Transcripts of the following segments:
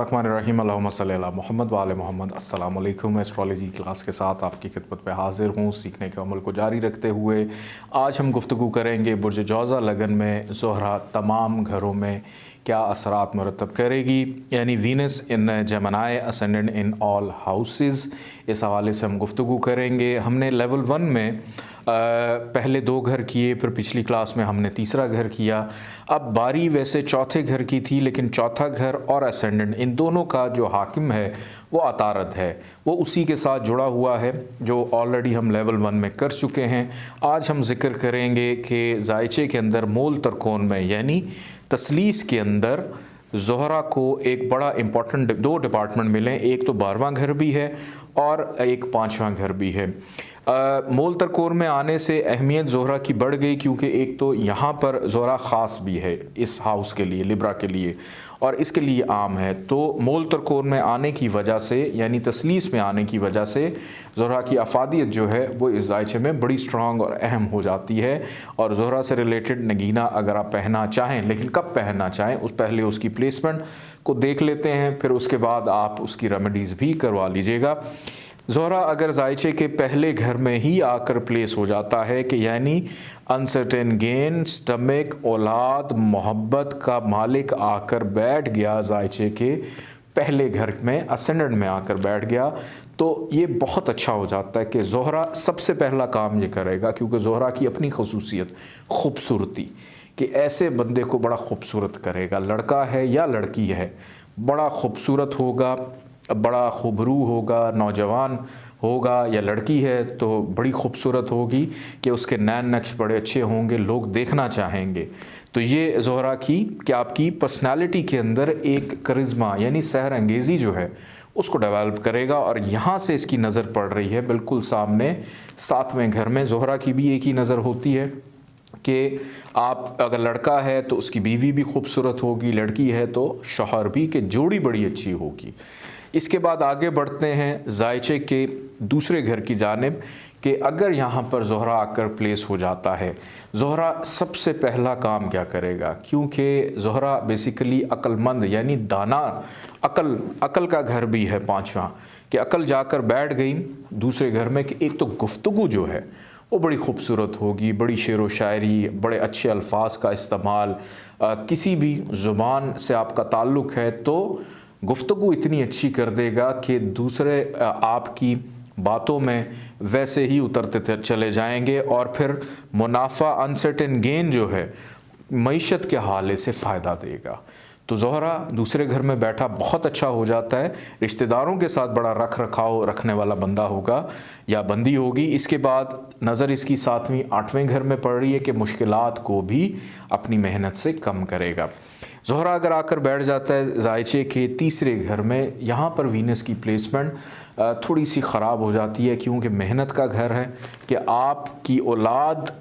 बिस्मिल्लाहिर्रहमानिर्रहीम अल्लाहुम्मा सल्ली अला मोहम्मद व आले मोहम्मद। अस्सलाम वालेकुम। एस्ट्रोलॉजी क्लास के साथ आपकी खिदमत पे हाजिर हूँ। सीखने के अमल को जारी रखते हुए आज हम गुफ्तगू करेंगे बुर्ज जौज़ा लगन में ज़ोहरा तमाम घरों में क्या असरात मुरतब करेगी, यानी Venus in Gemini ascendant in all houses. इस हवाले से हम गुफ्तगू करेंगे। हमने लेवल 1 में पहले 2 घर किए, फिर पिछली क्लास में हमने तीसरा घर किया। अब बारी वैसे चौथे घर की थी, लेकिन चौथा घर और असेंडेंट इन दोनों का जो हाकिम है वो अतारद है, वो उसी के साथ जुड़ा हुआ है जो ऑलरेडी हम लेवल 1 में कर चुके हैं। आज हम जिक्र करेंगे कि जायचे के अंदर मोल तरकोन में यानी तसलीस के अंदर ज़ोहरा को एक बड़ा इम्पॉर्टेंट 2 डिपार्टमेंट मिले। एक तो 12वां घर भी है और एक 5वां घर भी है। मोल तरकोन में आने से अहमियत ज़ोहरा की बढ़ गई, क्योंकि एक तो यहाँ पर ज़ोहरा ख़ास भी है इस हाउस के लिए, लिब्रा के लिए, और इसके लिए आम है। तो मोल तरकोन में आने की वजह से यानी तसलीस में आने की वजह से ज़ोहरा की अफादियत जो है वो इस जायचे में बड़ी स्ट्रॉन्ग और अहम हो जाती है। और ज़ोहरा से रिलेटेड नगीना अगर आप पहनना चाहें, लेकिन कब पहनना चाहें उस पहले उसकी प्लेसमेंट को देख लेते हैं, फिर उसके बाद आप उसकी रेमेडीज़ भी करवा लीजिएगा। ज़ोहरा अगर जायचे के पहले घर में ही आकर प्लेस हो जाता है कि यानी अनसर्टेन गेन, स्टमक, औलाद, मोहब्बत का मालिक आकर बैठ गया जायचे के पहले घर में, असेंडेंट में आकर बैठ गया, तो ये बहुत अच्छा हो जाता है कि ज़ोहरा सबसे पहला काम ये करेगा, क्योंकि ज़ोहरा की अपनी खसूसियत खूबसूरती कि ऐसे बंदे को बड़ा खूबसूरत करेगा। लड़का है या लड़की है, बड़ा खूबसूरत होगा, बड़ा खुबरू होगा, नौजवान होगा, या लड़की है तो बड़ी खूबसूरत होगी कि उसके नैन नक्श बड़े अच्छे होंगे, लोग देखना चाहेंगे। तो ये ज़ोहरा की कि आपकी पर्सनालिटी के अंदर एक करिश्मा यानी सहर अंगेज़ी जो है उसको डेवलप करेगा। और यहाँ से इसकी नज़र पड़ रही है बिल्कुल सामने 7वें घर में। ज़ोहरा की भी एक ही नज़र होती है कि आप अगर लड़का है तो उसकी बीवी भी खूबसूरत होगी, लड़की है तो शौहर भी, कि जोड़ी बड़ी अच्छी होगी। इसके बाद आगे बढ़ते हैं जायचे के दूसरे घर की जानिब कि अगर यहाँ पर ज़ोहरा आकर प्लेस हो जाता है, ज़ोहरा सबसे पहला काम क्या करेगा, क्योंकि ज़ोहरा बेसिकली अक्लमंद यानी दाना, अकल का घर भी है 5वां, कि अकल जाकर बैठ गई दूसरे घर में कि एक तो गुफ्तगू जो है वो बड़ी खूबसूरत होगी, बड़ी शेर व शायरी, बड़े अच्छे अल्फाज का इस्तेमाल, किसी भी ज़ुबान से आपका ताल्लुक़ है तो गुफ्तगू इतनी अच्छी कर देगा कि दूसरे आपकी बातों में वैसे ही उतरते चले जाएंगे। और फिर मुनाफा, अनसर्टेन गेन जो है मईशत के हाले से फ़ायदा देगा। तो ज़ोहरा दूसरे घर में बैठा बहुत अच्छा हो जाता है। रिश्तेदारों के साथ बड़ा रख रखाव रखने वाला बंदा होगा या बंदी होगी। इसके बाद नज़र इसकी 7वीं 8वें घर में पड़ रही है कि मुश्किलात को भी अपनी मेहनत से कम करेगा। ज़ोहरा अगर आकर बैठ जाता है जायचे के तीसरे घर में, यहाँ पर वीनस की प्लेसमेंट थोड़ी सी ख़राब हो जाती है, क्योंकि मेहनत का घर है कि आपकी औलाद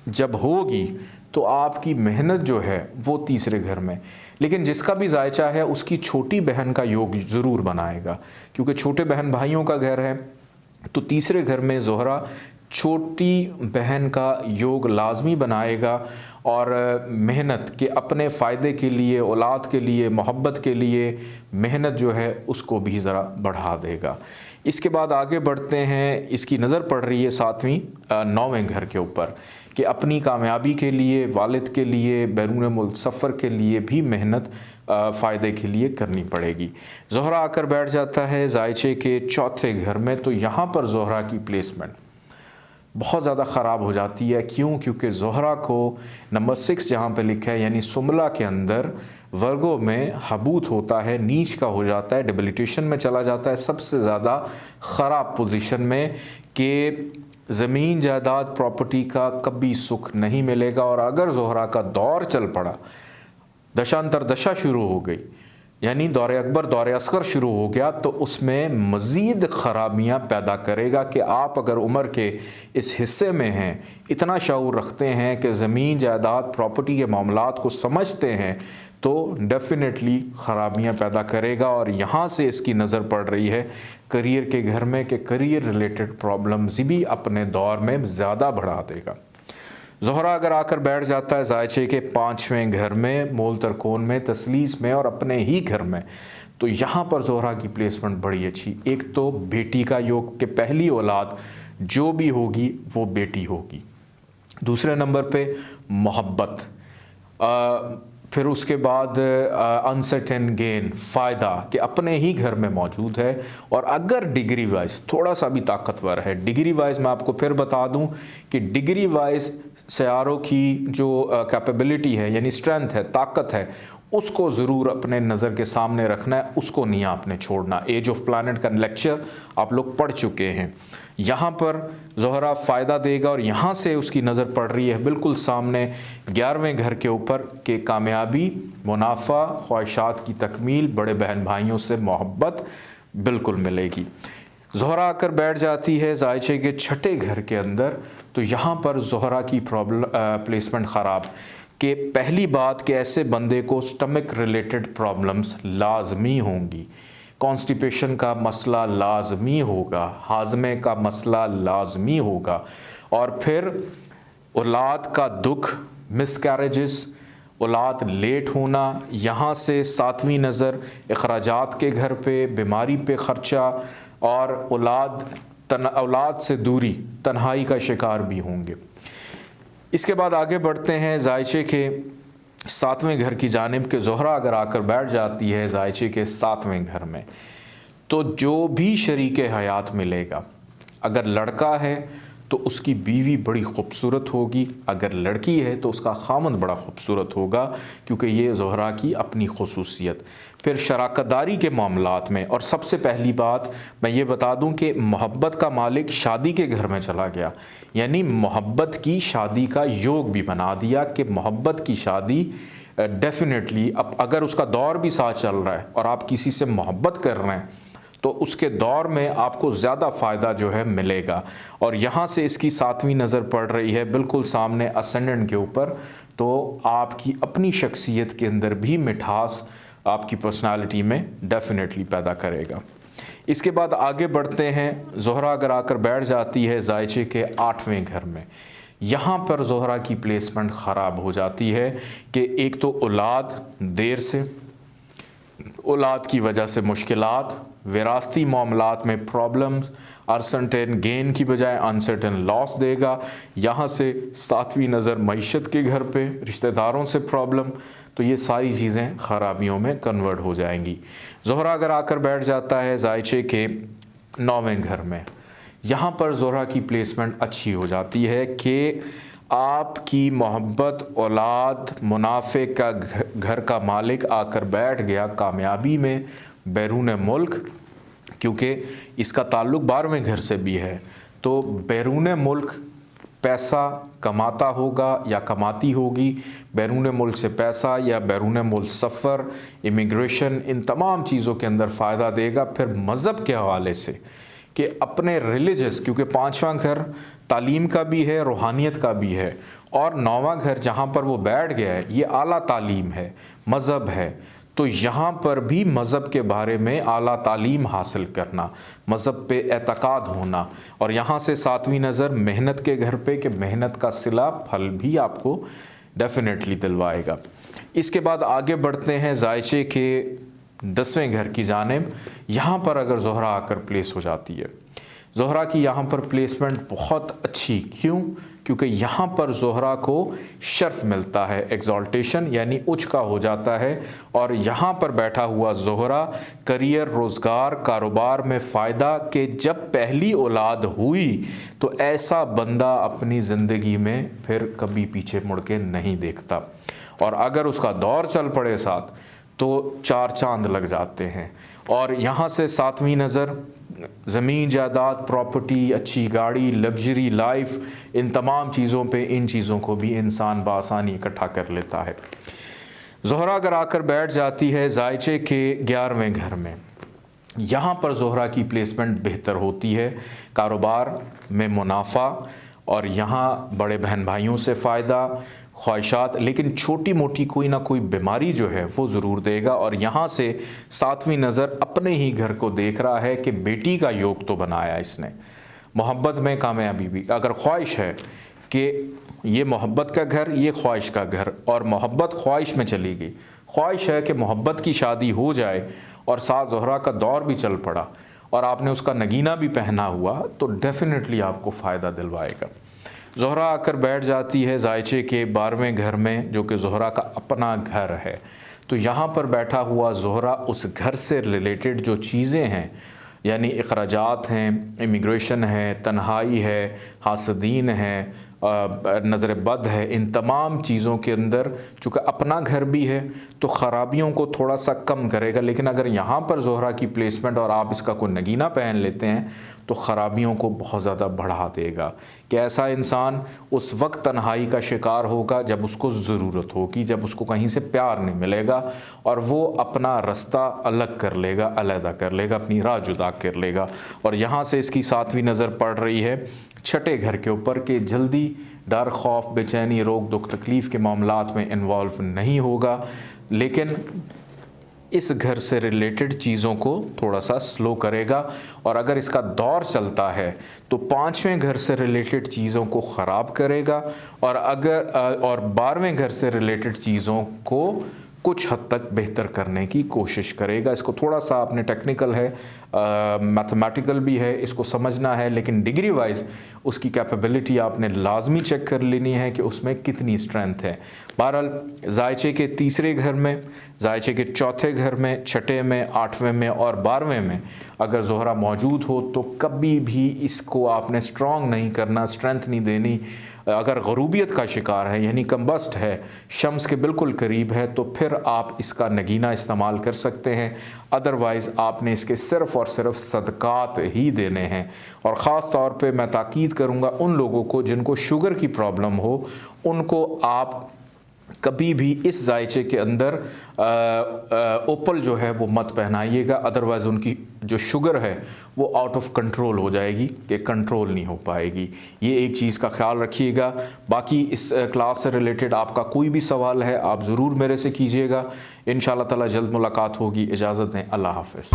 जब होगी तो आपकी मेहनत जो है वो तीसरे घर में, लेकिन जिसका भी जायचा है उसकी छोटी बहन का योग ज़रूर बनाएगा, क्योंकि छोटे बहन भाइयों का घर है। तो तीसरे घर में ज़ोहरा छोटी बहन का योग लाजमी बनाएगा और मेहनत के अपने फ़ायदे के लिए, औलाद के लिए, मोहब्बत के लिए मेहनत जो है उसको भी ज़रा बढ़ा देगा। इसके बाद आगे बढ़ते हैं। इसकी नज़र पड़ रही है 7वीं 9वें घर के ऊपर कि अपनी कामयाबी के लिए, वालिद के लिए, बैरून मुल्क सफ़र के लिए भी मेहनत फ़ायदे के लिए करनी पड़ेगी। ज़ोहरा आकर बैठ जाता है जायचे के चौथे घर में, तो यहाँ पर ज़ोहरा की प्लेसमेंट बहुत ज़्यादा ख़राब हो जाती है। क्यों? क्योंकि ज़ोहरा को नंबर 6 जहाँ पे लिखा है यानी सुमला के अंदर वर्गो में हबूत होता है, नीच का हो जाता है, डिबिलिटेशन में चला जाता है, सबसे ज़्यादा ख़राब पोजीशन में कि ज़मीन जायदाद प्रॉपर्टी का कभी सुख नहीं मिलेगा। और अगर ज़ोहरा का दौर चल पड़ा, दशांतर दशा शुरू हो गई यानी दौर अकबर, दौर असगर शुरू हो गया, तो उसमें मज़ीद ख़राबियाँ पैदा करेगा कि आप अगर उम्र के इस हिस्से में हैं, इतना शऊर रखते हैं कि ज़मीन जायदाद प्रॉपर्टी के मामलात को समझते हैं, तो डेफिनेटली ख़राबियाँ पैदा करेगा। और यहाँ से इसकी नज़र पड़ रही है करियर के घर में कि करियर रिलेटेड प्रॉब्लम्स भी अपने दौर में ज़्यादा बढ़ा देगा। ज़ोहरा अगर आकर बैठ जाता है ज़ायचे के 5वें घर में, मूल तरकोन में, तसलीस में और अपने ही घर में, तो यहाँ पर ज़ोहरा की प्लेसमेंट बड़ी अच्छी। एक तो बेटी का योग, कि पहली औलाद जो भी होगी वो बेटी होगी। दूसरे नंबर पे मोहब्बत, फिर उसके बाद अनसर्टेन गेन, फ़ायदा कि अपने ही घर में मौजूद है। और अगर डिग्री वाइज थोड़ा सा भी ताकतवर है, डिग्री वाइज मैं आपको फिर बता दूं कि डिग्री वाइज सयारों की जो कैपेबिलिटी है, यानी स्ट्रेंथ है, ताकत है, उसको ज़रूर अपने नज़र के सामने रखना है, उसको नहीं आपने छोड़ना। एज ऑफ प्लानट का लेक्चर आप लोग पढ़ चुके हैं। यहाँ पर ज़ोहरा फ़ायदा देगा और यहाँ से उसकी नज़र पड़ रही है बिल्कुल सामने 11वें घर के ऊपर कि कामयाबी, मुनाफा, ख्वाहिशात की तकमील, बड़े बहन भाइयों से मोहब्बत बिल्कुल मिलेगी। ज़ोहरा आकर बैठ जाती है ज़ायचे के 6ठे घर के अंदर, तो यहाँ पर ज़ोहरा की प्लेसमेंट ख़राब कि पहली बात कि ऐसे बंदे को स्टमक रिलेटेड प्रॉब्लम्स लाजमी होंगी, कॉन्स्टिपेशन का मसला लाजमी होगा, हाजमे का मसला लाजमी होगा, और फिर औलाद का दुख, मिसकैरेजेस, औलाद लेट होना, यहाँ से 7वीं नज़र अखराजात के घर पे, बीमारी पे ख़र्चा और औलाद से दूरी, तन्हाई का शिकार भी होंगे। इसके बाद आगे बढ़ते हैं ज़ायचे के 7वें घर की जानिब के ज़ोहरा अगर आकर बैठ जाती है ज़ायचे के 7वें घर में, तो जो भी शरीक हयात मिलेगा, अगर लड़का है तो उसकी बीवी बड़ी ख़ूबसूरत होगी, अगर लड़की है तो उसका खामंद बड़ा ख़ूबसूरत होगा, क्योंकि ये ज़ोहरा की अपनी खुसूसियत। फिर शराकतदारी के मामलात में, और सबसे पहली बात मैं ये बता दूं कि मोहब्बत का मालिक शादी के घर में चला गया, यानी मोहब्बत की शादी का योग भी बना दिया कि मोहब्बत की शादी डेफिनेटली, अब अगर उसका दौर भी साथ चल रहा है और आप किसी से मोहब्बत कर रहे हैं तो उसके दौर में आपको ज़्यादा फ़ायदा जो है मिलेगा। और यहाँ से इसकी 7वीं नज़र पड़ रही है बिल्कुल सामने असेंडेंट के ऊपर, तो आपकी अपनी शख्सियत के अंदर भी मिठास आपकी पर्सनालिटी में डेफिनेटली पैदा करेगा। इसके बाद आगे बढ़ते हैं, ज़ोहरा अगर आकर बैठ जाती है ज़ायचे के 8वें घर में, यहाँ पर ज़ोहरा की प्लेसमेंट ख़राब हो जाती है कि एक तो औलाद देर से, औलाद की वजह से मुश्किलात, विरासती मामलात में प्रॉब्लम्स, अनसर्टेन गेन की बजाय अनसर्टेन लॉस देगा। यहाँ से 7वीं नज़र मईशत के घर पे, रिश्तेदारों से प्रॉब्लम, तो ये सारी चीज़ें ख़राबियों में कन्वर्ट हो जाएंगी। ज़ोहरा अगर आकर बैठ जाता है ज़ायचे के 9वें घर में, यहाँ पर ज़ोहरा की प्लेसमेंट अच्छी हो जाती है कि आपकी मोहब्बत, औलाद, मुनाफे का घर का मालिक आकर बैठ गया कामयाबी में बैरून मुल्क, क्योंकि इसका ताल्लुक़ 12वें घर से भी है, तो बैरून मुल्क पैसा कमाता होगा या कमाती होगी, बैरून मुल्क से पैसा या बैरून मुल्क सफ़र, इमिग्रेशन, इन तमाम चीज़ों के अंदर फ़ायदा देगा। फिर मज़हब के हवाले से कि अपने रिलीजियस, क्योंकि 5वां घर तालीम का भी है, रूहानियत का भी है, और 9वां घर जहाँ पर वो बैठ गया है ये आला तालीम है, मज़हब है, तो यहाँ पर भी मज़हब के बारे में आला तालीम हासिल करना, मज़हब पे एतक़ाद होना। और यहाँ से 7वीं नज़र मेहनत के घर पे कि मेहनत का सिला फल भी आपको डेफिनेटली दिलवाएगा। इसके बाद आगे बढ़ते हैं ज़ायचे के 10वें घर की जानिब। यहाँ पर अगर ज़ोहरा आकर प्लेस हो जाती है, ज़ोहरा की यहाँ पर प्लेसमेंट बहुत अच्छी, क्यों? क्योंकि यहाँ पर ज़ोहरा को शर्फ मिलता है, एग्जॉल्टेशन यानी उच्च का हो जाता है, और यहाँ पर बैठा हुआ ज़ोहरा करियर, रोज़गार, कारोबार में फ़ायदा कि जब पहली औलाद हुई तो ऐसा बंदा अपनी ज़िंदगी में फिर कभी पीछे मुड़ के नहीं देखता, और अगर उसका दौर चल पड़े साथ तो 4 चांद लग जाते हैं। और यहाँ से 7वीं नज़र ज़मीन, जायदाद, प्रॉपर्टी, अच्छी गाड़ी, लग्जरी लाइफ, इन तमाम चीज़ों पे, इन चीज़ों को भी इंसान बआसानी इकट्ठा कर लेता है। ज़ोहरा अगर आकर बैठ जाती है ज़ायचे के 11वें घर में, यहाँ पर ज़ोहरा की प्लेसमेंट बेहतर होती है, कारोबार में मुनाफा, और यहाँ बड़े बहन भाइयों से फ़ायदा, ख्वाहिशात, लेकिन छोटी मोटी कोई ना कोई बीमारी जो है वो ज़रूर देगा। और यहाँ से 7वीं नज़र अपने ही घर को देख रहा है कि बेटी का योग तो बनाया इसने, मोहब्बत में कामयाबी भी, अगर ख्वाहिश है कि ये मोहब्बत का घर, ये ख्वाहिश का घर, और मोहब्बत ख्वाहिश में चली गई। ख्वाहिश है कि मोहब्बत की शादी हो जाए और साथ ज़ोहरा का दौर भी चल पड़ा और आपने उसका नगीना भी पहना हुआ, तो डेफिनेटली आपको फ़ायदा दिलवाएगा। ज़ोहरा आकर बैठ जाती है जायचे के 12वें घर में, जो कि ज़ोहरा का अपना घर है। तो यहाँ पर बैठा हुआ ज़ोहरा उस घर से रिलेटेड जो चीज़ें हैं, यानी अखराजात हैं, इमिग्रेशन है, तन्हाई है, हासदीन है, नज़र बद है, इन तमाम चीज़ों के अंदर चूँकि अपना घर भी है तो ख़राबियों को थोड़ा सा कम करेगा। लेकिन अगर यहाँ पर ज़ोहरा की प्लेसमेंट और आप इसका कोई नगीना पहन लेते हैं तो ख़राबियों को बहुत ज़्यादा बढ़ा देगा कि ऐसा इंसान उस वक्त तन्हाई का शिकार होगा जब उसको ज़रूरत होगी, जब उसको कहीं से प्यार नहीं मिलेगा, और वो अपना रास्ता अलग कर लेगा, अलहदा कर लेगा, अपनी राह जुदा कर लेगा। और यहाँ से इसकी 7वीं नज़र पड़ रही है 6ठे घर के ऊपर कि जल्दी डर, खौफ, बेचैनी, रोग, दुख, तकलीफ़ के मामलात में इन्वॉल्व नहीं होगा, लेकिन इस घर से रिलेटेड चीज़ों को थोड़ा सा स्लो करेगा। और अगर इसका दौर चलता है तो 5वें घर से रिलेटेड चीज़ों को ख़राब करेगा, और अगर 12वें घर से रिलेटेड चीज़ों को कुछ हद तक बेहतर करने की कोशिश करेगा। इसको थोड़ा सा आपने टेक्निकल है, मैथमेटिकल भी है, इसको समझना है, लेकिन डिग्री वाइज उसकी कैपेबिलिटी आपने लाजमी चेक कर लेनी है कि उसमें कितनी स्ट्रेंथ है। बहरहाल जायचे के 3रे घर में, जायचे के 4थे घर में, 6ठे में, 8वें में और 12वें में अगर ज़ोहरा मौजूद हो तो कभी भी इसको आपने स्ट्रॉन्ग नहीं करना, स्ट्रेंथ नहीं देनी। अगर गरूबियत का शिकार है, यानी कम्बस्ट है, शम्स के बिल्कुल करीब है, तो फिर आप इसका नगीना इस्तेमाल कर सकते हैं। अदरवाइज़ आपने इसके सिर्फ़ और सिर्फ सदक़ात ही देने हैं। और ख़ास तौर पे मैं ताकीद करूँगा उन लोगों को जिनको शुगर की प्रॉब्लम हो, उनको आप कभी भी इस जायचे के अंदर ओपल जो है वो मत पहनाइएगा, अदरवाइज़ उनकी जो शुगर है वो आउट ऑफ कंट्रोल हो जाएगी कि कंट्रोल नहीं हो पाएगी। ये एक चीज़ का ख्याल रखिएगा। बाकी इस क्लास से रिलेटेड आपका कोई भी सवाल है आप ज़रूर मेरे से कीजिएगा। इंशाअल्लाह ताला जल्द मुलाकात होगी। इजाज़त दें, अल्लाह हाफ़िज़।